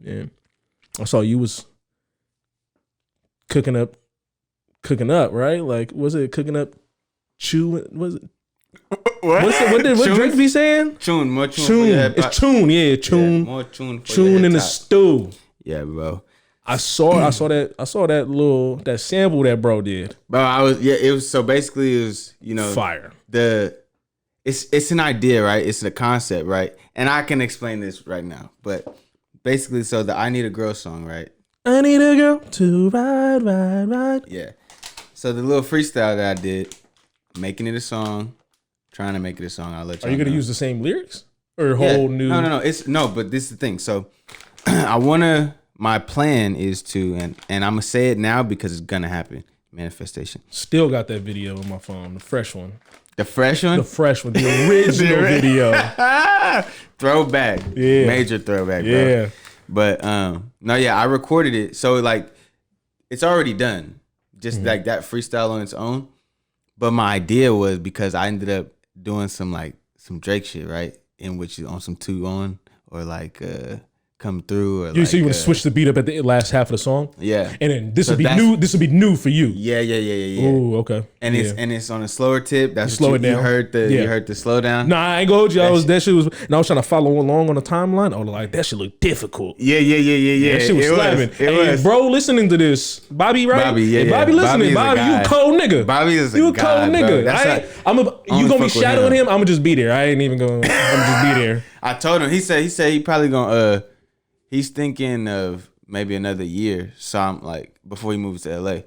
Yeah. I saw you was cooking up, right? Like, was it cooking up, chewing? Was it? What did Drake be saying? Tune, more tune. It's tune, yeah, tune. Yeah, more tune. Tune in the stew. Yeah, bro. I saw that sample that bro did. Bro, it was so basically it was, you know, fire. It's an idea, right? It's a concept, right? And I can explain this right now, but basically, so the I Need a Girl song, right? I need a girl to ride. Yeah. So the little freestyle that I did, making it a song, trying to make it a song. I'll let you. Are you gonna use the same lyrics or whole new? No. But this is the thing. So my plan is to, and I'm gonna say it now because it's gonna happen. Manifestation. Still got that video on my phone, the fresh one. The fresh one? The fresh one, the original video. Throwback. Yeah. Major throwback, bro. Yeah. But I recorded it. So like it's already done. Just like that freestyle on its own. But my idea was because I ended up doing some Drake shit, right? In which is on some 2 on or like Come Through or so you want to switch the beat up at the last half of the song? Yeah. And then this would be new. This would be new for you. Yeah. Ooh, okay. And it's on a slower tip. That's slow it down. You heard the slowdown. Nah, I ain't gonna hold you. That shit was. And I was trying to follow along on the timeline. I was like, that shit look difficult. Yeah. That shit was slapping. Hey, bro, listening to this, Bobby, right? Bobby, hey, Bobby listening. Bobby, you a cold nigga. Bobby is you a cold nigga. You gonna be shadowing him? I'm gonna just be there. I ain't even gonna. I'm just be there. I told him. He said he probably gonna. He's thinking of maybe another year. So I'm like, before he moves to LA.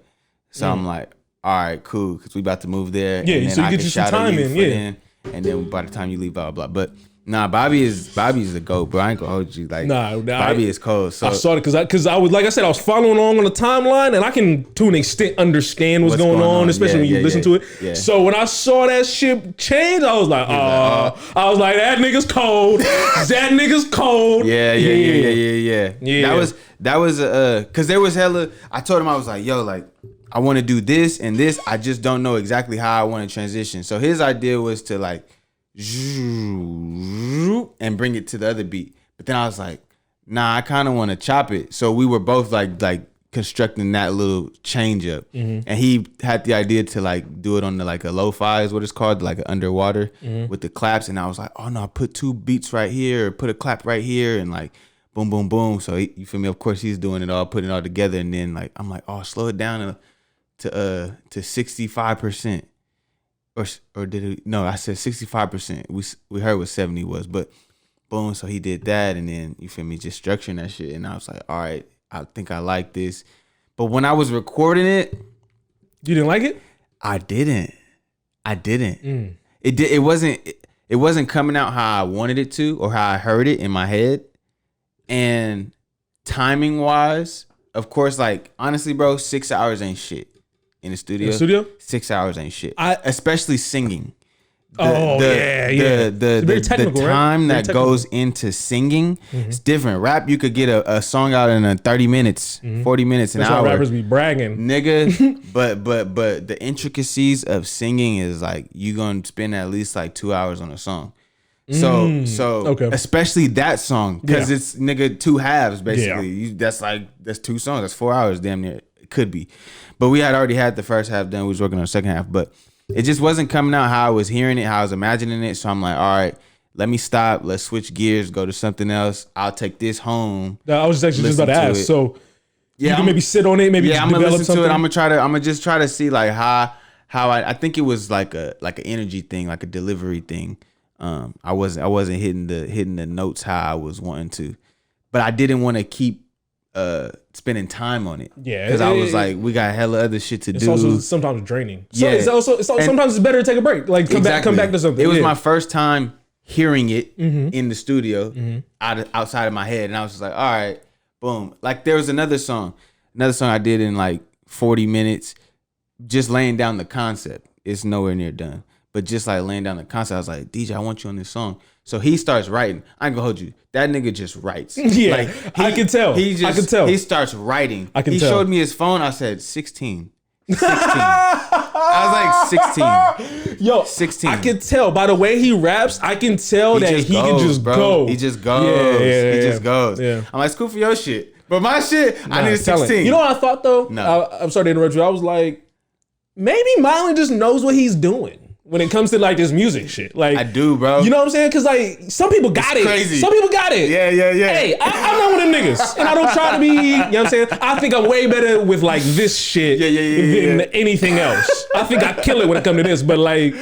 So I'm like, all right, cool, because we about to move there. Yeah, and then so you get you some time in. Yeah. Then, and then by the time you leave, blah blah. But nah, Bobby's the GOAT, bro. I ain't gonna hold you. Like, Bobby is cold. So I saw it because I was, like I said, I was following along on the timeline, and I can to an extent understand what's going on, especially when you listen to it. Yeah. So when I saw that shit change, I was like, I was like, that nigga's cold. That nigga's cold. Yeah. That was because there was hella. I told him, I was like, yo, like, I want to do this and this. I just don't know exactly how I want to transition. So his idea was to like and bring it to the other beat. But then I was like, nah, I kind of want to chop it. So we were both like constructing that little change up. And he had the idea to like do it on the like a lo-fi is what it's called, like an underwater with the claps. And I was like, oh no, put 2 beats right here, or put a clap right here, and like boom, boom, boom. So you feel me? Of course he's doing it all, putting it all together. And then like I'm like, oh, slow it down to 65%. Or did it? No, I said 65%. We heard what 70 was, but boom. So he did that, and then you feel me, just structuring that shit. And I was like, all right, I think I like this. But when I was recording it, you didn't like it? I didn't. It wasn't coming out how I wanted it to, or how I heard it in my head. And timing wise, of course, like honestly, bro, 6 hours ain't shit. In the studio? 6 hours ain't shit. Especially singing. The time that goes into singing is different. Rap, you could get a song out in 30 minutes, 40 minutes, an hour. That's why rappers be bragging. Nigga. but the intricacies of singing is like, you gonna spend at least like 2 hours on a song. So okay. Especially that song, because it's nigga 2 halves basically. That's 2 songs. That's 4 hours damn near. It could be. But we had already had the first half done. We was working on the second half. But it just wasn't coming out how I was hearing it, how I was imagining it. So I'm like, all right, let me stop. Let's switch gears, go to something else. I'll take this home. I was actually just about to ask. So you can maybe sit on it, maybe just develop something. I'm gonna listen to it. I'm gonna just try to see like how I think it was like an energy thing, like a delivery thing. I wasn't hitting the notes how I was wanting to. But I didn't want to keep spending time on it. Yeah. Because I was like, we got hella other shit to do. It's also sometimes draining. So sometimes it's better to take a break. Like come back to something. It was my first time hearing it in the studio outside of my head. And I was just like, all right, boom. Like there was another song I did in like 40 minutes, just laying down the concept. It's nowhere near done. But just like laying down the concept, I was like, DJ, I want you on this song. So he starts writing. I ain't gonna hold you. That nigga just writes. Yeah, I can tell. I can tell. He starts writing. I can tell. He showed me his phone. I said, 16. 16. I was like 16. Yo, 16. I can tell by the way he raps. I can tell that he can just go. He just goes. He just goes. Yeah. I'm like, it's cool for your shit, but my shit, I need a 16. You know what I thought though? No. I'm sorry to interrupt you. I was like, maybe Mylan just knows what he's doing when it comes to like this music shit. Like, I do, bro. You know what I'm saying? Because like some people got it. Crazy. Some people got it. Yeah. Hey, I'm not one of them niggas, and I don't try to be. You know what I'm saying? I think I'm way better with like this shit than anything else. I think I kill it when it comes to this, but like,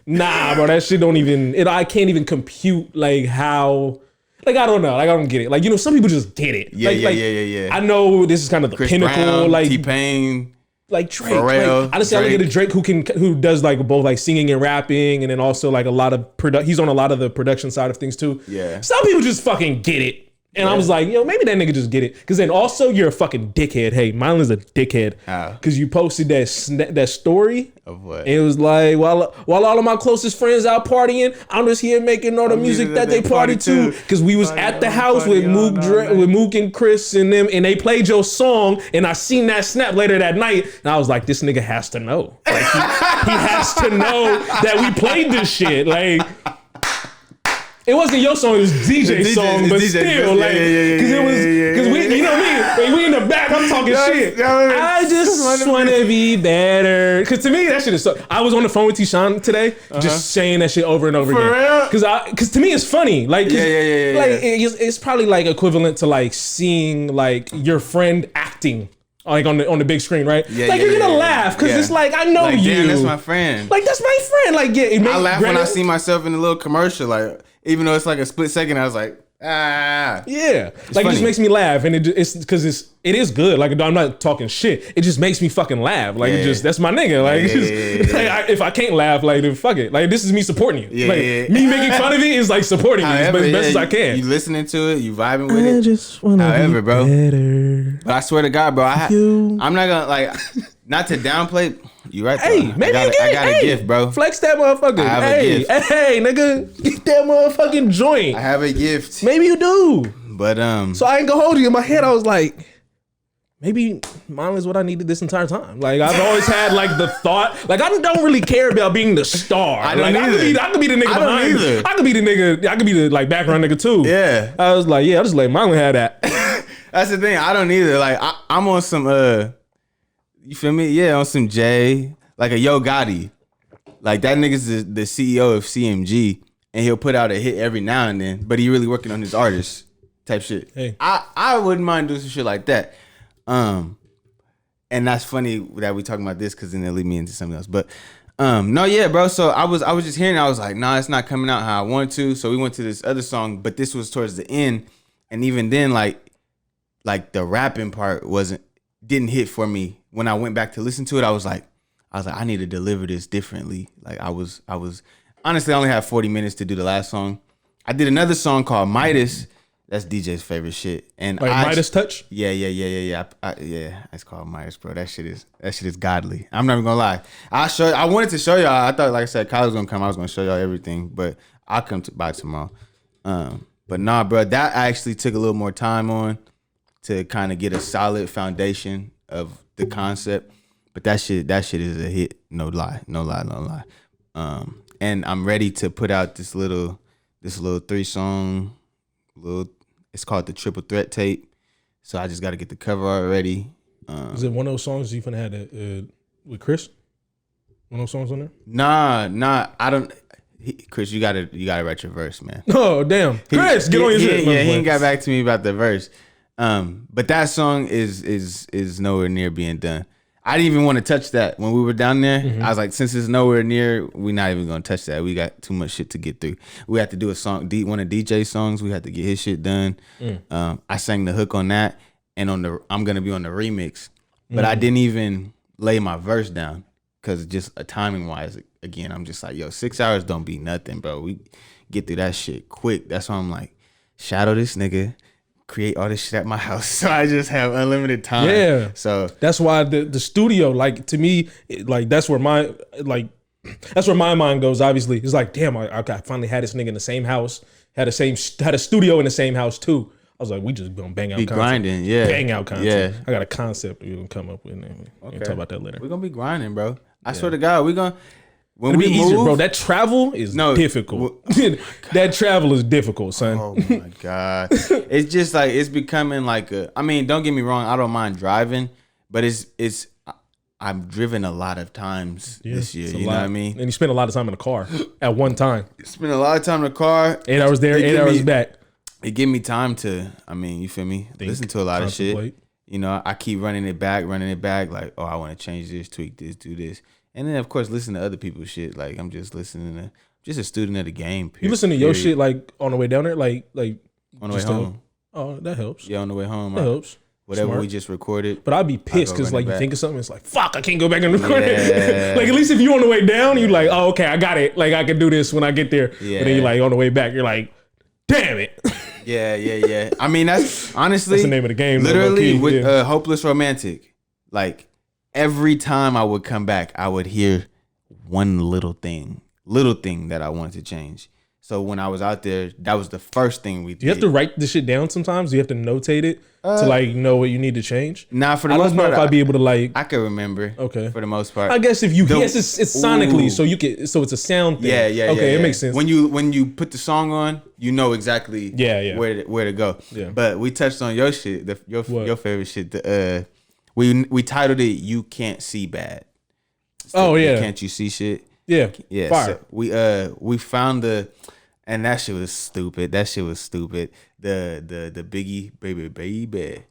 nah, bro, that shit don't even. I can't even compute like how. Like, I don't know. Like, I don't get it. Like, you know, some people just get it. Yeah. I know this is kind of the Chris pinnacle. Brown, like T-Pain. Like Drake. Pharrell, like, honestly, I look at Drake who does like both like singing and rapping, and then also like a lot of he's on a lot of the production side of things too. Yeah. Some people just fucking get it. And I was like, yo, maybe that nigga just get it. Because then also you're a fucking dickhead. Hey, Mylan's a dickhead. How? Because you posted that story. Of what? And it was like, while all of my closest friends out partying, I'm just here making all the music that they party to. Because we was at the house with Mook and Chris and them, and they played your song, and I seen that snap later that night, and I was like, this nigga has to know. Like, he has to know that we played this shit. Like, it wasn't your song, it was DJ's song, but still, like, because we, you know me, like, we in the back, I'm talking shit. I just want to be better. Because to me, that shit is so. I was on the phone with T-Sean today, just saying that shit over and over again. Because to me, it's funny. Like, like it's probably like equivalent to like seeing like your friend acting. Like on the big screen, right? You're gonna laugh because it's like I know you. Damn, that's my friend. Like that's my friend. Like I laugh when I see myself in a little commercial. Like even though it's like a split second, I was like, yeah. It's like funny. It just makes me laugh, and it's because it is good. Like I'm not talking shit. It just makes me fucking laugh. Like it just that's my nigga. Like, like if I can't laugh, like then fuck it. Like this is me supporting you. Me making fun of it is like supporting you as best as I can. You listening to it, you vibing with it. I just wanna be bro. Better. But I swear to God, bro, I'm not gonna like not to downplay. You right? Hey, though. maybe I got a gift, bro. Flex that motherfucker. I have a gift. Hey, nigga, get that motherfucking joint. I have a gift. Maybe you do. But so I ain't gonna hold you. In my head, I was like, maybe mine is what I needed this entire time. Like I've always had like the thought. Like I don't really care about being the star. I don't either. I could be the nigga behind. I could be the nigga. I could be the like background nigga too. Yeah. I was like, I just let Mylan have that. That's the thing. I don't either. Like I'm on some you feel me? Yeah, on some Jay, like a Yo Gotti. Like that nigga's the CEO of CMG, and he'll put out a hit every now and then, but he really working on his artist type shit. Hey. I wouldn't mind doing some shit like that. And that's funny that we talking about this because then it'll lead me into something else. But no, yeah, bro. So I was just hearing, I was like, nah, it's not coming out how I want to. So we went to this other song, but this was towards the end, and even then, like the rapping part didn't hit for me. When I went back to listen to it, I was like, I need to deliver this differently. Like I was honestly, I only had 40 minutes to do the last song. I did another song called Midas. That's DJ's favorite shit. And like Midas Touch? Yeah. It's called Midas, bro. That shit is godly. I'm not even gonna lie. I wanted to show y'all. I thought, like I said, Kyle was gonna come. I was gonna show y'all everything, but I'll come by tomorrow. But nah, bro, that I actually took a little more time on to kind of get a solid foundation of the concept. But that shit is a hit. No lie. And I'm ready to put out this little 3-song. It's called the Triple Threat Tape. So I just got to get the cover art ready. Is it one of those songs you finna have with Chris? One of those songs on there? Nah. I don't. Chris, you gotta write your verse, man. Oh damn, Chris, get on your shit. Yeah, he ain't got back to me about the verse. But that song is nowhere near being done. I didn't even want to touch that when we were down there. Mm-hmm. I was like, since it's nowhere near, we're not even gonna touch that. We got too much shit to get through. We had to do a song, one of DJ's songs. We had to get his shit done. I sang the hook on that, and I'm gonna be on the remix. But I didn't even lay my verse down because just timing wise, again, I'm just like, yo, 6 hours don't be nothing, bro. We get through that shit quick. That's why I'm like, shadow this nigga. Create all this shit at my house, so I just have unlimited time. Yeah, so that's why the studio, like to me, like that's where my mind goes. Obviously, it's like, damn, I finally had this nigga in the same house, had a studio in the same house too. I was like, we just gonna bang out content. Grinding, yeah, bang out content. Yeah, I got a concept we're gonna come up with. We'll talk about that later. We're gonna be grinding, bro. I swear to God, we gonna when It'll we be move, easier, bro. That travel is difficult. That travel is difficult, son. Oh my God. It's just like it's becoming like I mean, don't get me wrong, I don't mind driving, but it's I've driven a lot of times this year. You know what I mean? And you spend a lot of time in the car at one time. Spend a lot of time in the car. 8 hours there, 8 hours back. It give me time to, I mean, you feel me? Listen to a lot of shit. You know, I keep running it back. Like, oh, I want to change this, tweak this, do this. And then, of course, listen to other people's shit. Like, I'm just listening to, just a student of the game. You listen to your shit, like, on the way down there? Like on the way home. Oh, that helps. Yeah, on the way home. That helps. Whatever we just recorded. But I'd be pissed because, like, you think of something, it's like, fuck, I can't go back and record it. Like, at least if you're on the way down, you're like, oh, okay, I got it. Like, I can do this when I get there. Yeah. But then you're like, on the way back, you're like, damn it. Yeah. I mean, that's honestly that's the name of the game. Literally, with Hopeless Romantic, like, every time I would come back, I would hear one little thing that I wanted to change. So when I was out there, that was the first thing we did. You have to write the shit down sometimes? You have to notate it to like know what you need to change? Nah, for the most part. I don't know if I'd be able to like... I can remember. Okay. For the most part. I guess if you... Yes, it's sonically, so you can... So it's a sound thing. Yeah. Okay, it makes sense. When you put the song on, you know exactly where to go. Yeah. But we touched on your shit, your favorite shit. We titled it "You Can't See Bad." So Can't you see shit? Yeah. Fire. So we found and that shit was stupid. The Biggie baby.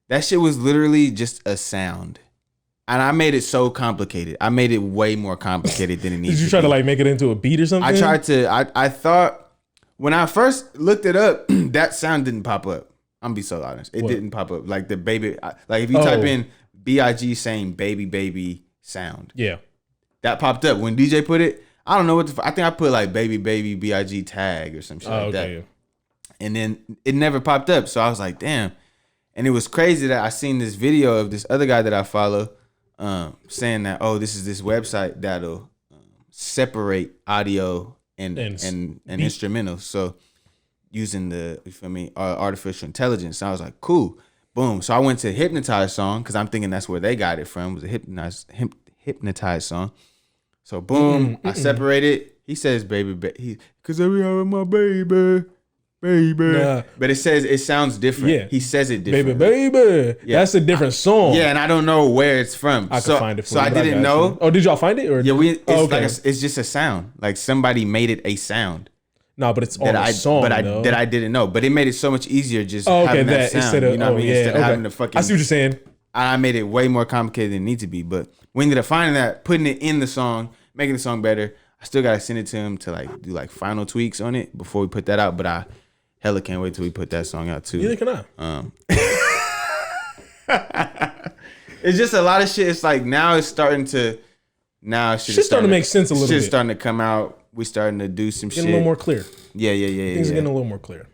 That shit was literally just a sound. And I made it so complicated. I made it way more complicated than it needs to be. Did you try to like make it into a beat or something? I tried to. I thought when I first looked it up, that sound didn't pop up. I'm gonna be so honest. It didn't pop up. Like the baby, like if you type in B.I.G. saying baby sound. Yeah. That popped up. When DJ put it, I don't know what I think I put like baby B.I.G. tag or some shit like that. Yeah. And then it never popped up. So I was like, damn. And it was crazy that I seen this video of this other guy that I follow saying that, oh, this is this website that'll separate audio and instrumentals. So using artificial intelligence. So I was like, cool. Boom. So I went to Hypnotize song because I'm thinking that's where they got it from. It was a Hypnotize song. So boom, I separated. He says baby, because every hour my baby. Nah. But it sounds different. Yeah. He says it different. Baby. Yeah. That's a different song. Yeah, and I don't know where it's from. I can find it for you. So I didn't know. You. Oh, did y'all find it? Or? Yeah, it's just a sound. Like somebody made it a sound. No, but it's on a song, that I didn't know. But it made it so much easier just having that sound. Instead of, you know what I mean? Instead of having the fucking... I see what you're saying. I made it way more complicated than it needed to be. But we ended up finding that, putting it in the song, making the song better. I still got to send it to him to like do like final tweaks on it before we put that out. But I hella can't wait till we put that song out too. Neither can I. It's just a lot of shit. It's like now it's starting to... Shit's starting to make sense a little bit. Shit's starting to come out. We starting to do some shit. Getting a little more clear. Yeah. Things are getting a little more clear.